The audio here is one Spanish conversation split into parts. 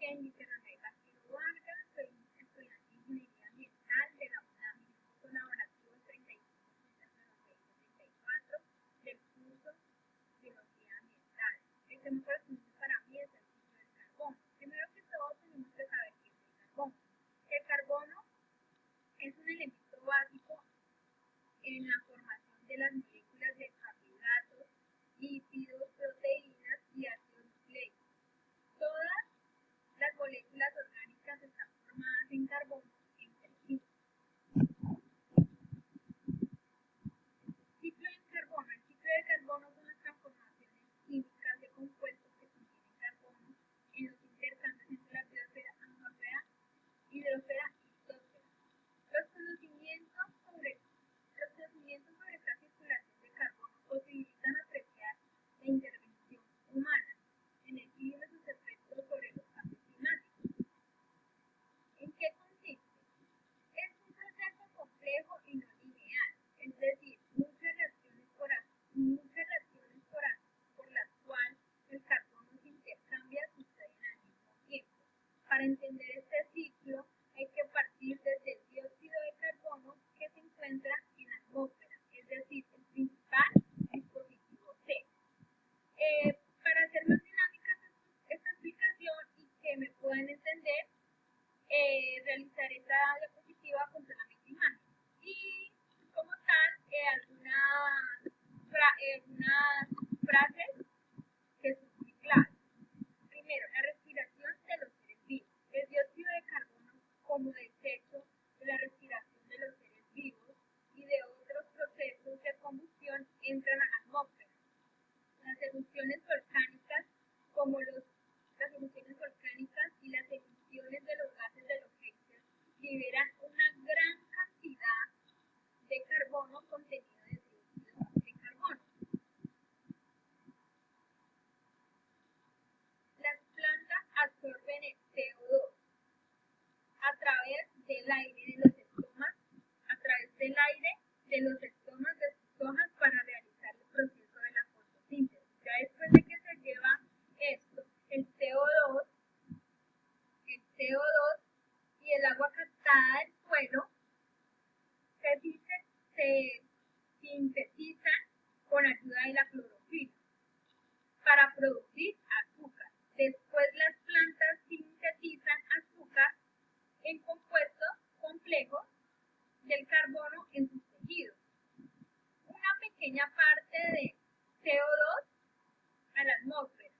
Kenji Terranay Castillo Vargas, soy estudiante de Ingeniería Ambiental de la UNAM, colaborativo 35.034 del curso Biología Ambiental. El tema correspondiente para mí es el ciclo del carbono. Primero que todo tenemos que saber qué es el carbono. El carbono es un elemento básico en la formación de las moléculas de carbohidratos, lípidos, proteínas y ácidos nucleicos. Todas las moléculas orgánicas están formadas en carbono entre sí. Ciclo del carbono. El ciclo del carbono son las transformaciones químicas de compuestos que contienen carbono en los intercambios entre la biosfera, atmósfera, hidrosfera y litosfera. Los conocimientos sobre esta circulación de carbono posibilitan apreciar la intervención humana en el clima y sus efectos sobre los cambios climáticos. ¿En qué consiste? Es un proceso complejo y no lineal, es decir, muchas reacciones por las cuales el carbono se intercambia suceden al mismo tiempo. Para entender este ciclo hay que partir desde el dióxido de carbono que se encuentra en la atmósfera, es decir, el principal dispositivo C. Para hacer más dinámica esta explicación y que me puedan entender, realizaré esta diapositiva con solamente imágenes y como tal algunas frases que son muy claras. Primero, la respiración de los seres vivos. El dióxido de carbono como desecho de la respiración de los seres vivos y de otros procesos de combustión entran a la atmósfera. Las erupciones volcánicas y las emisiones de los gases de los ejércitos liberan una gran cantidad de carbono contenido en el dióxido de carbono. Las plantas absorben el CO2 a través del aire de los estomas, de sus hojas para realizar el proceso de la fotosíntesis. Ya después de que se lleva esto, el CO2 y el agua captada del suelo se sintetizan con ayuda de la clorofila para producir azúcar. Después las plantas sintetizan azúcar en compuestos complejos del carbono en sus tejidos. Una pequeña parte de CO2 a la atmósfera.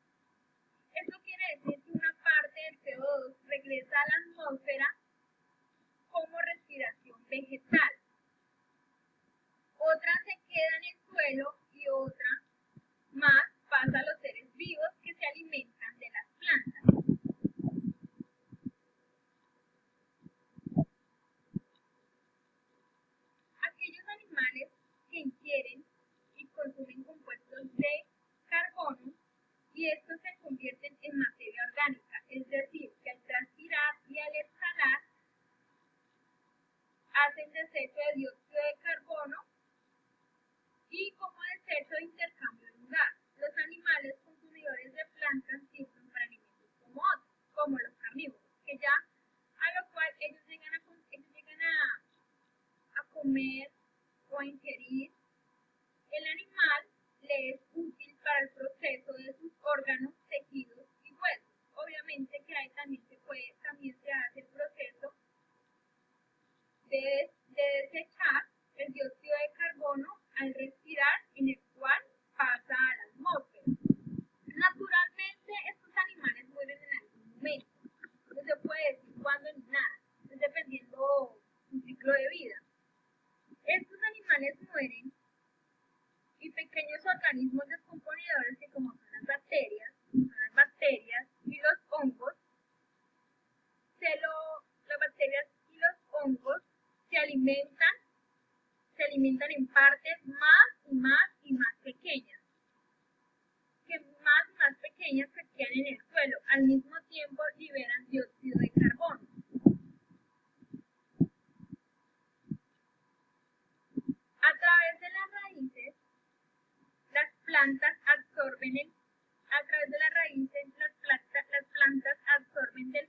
Esto quiere decir que una parte del CO2 regresa a la atmósfera como respiración vegetal. Otra se queda en el suelo y otra más pasa a los seres vivos que se alimentan de las plantas. Aquellos animales que ingieren y consumen compuestos de carbono y estos se convierten en materia orgánica, es decir, que al transpirar y al exhalar hacen desecho de dióxido de carbono y como desecho de intercambio de un gas. Los animales consumidores de plantas sirven para alimentos como otros, como los carnívoros, que ya a lo cual ellos llegan a comer o a ingerir. El animal le es útil para el proceso de sus órganos, tejidos y huesos. Obviamente que ahí también se hace el proceso de desechar el dióxido de carbono al respirar, en el cual pasa a la atmósfera. Naturalmente estos animales mueren en algún momento. No se puede decir cuándo ni nada, es dependiendo su ciclo de vida. Estos animales mueren y pequeños organismos descomponedores que como son las bacterias y los hongos, se alimentan en partes más pequeñas que quedan en el suelo, al mismo tiempo liberan dióxido de carbono. A través de las raíces, las plantas absorben del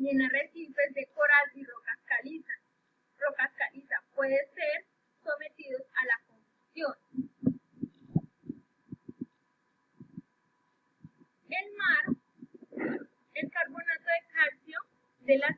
y en arrecifes de coral y rocas calizas. Rocas calizas pueden ser sometidos a la combustión. El mar, el carbonato de calcio de las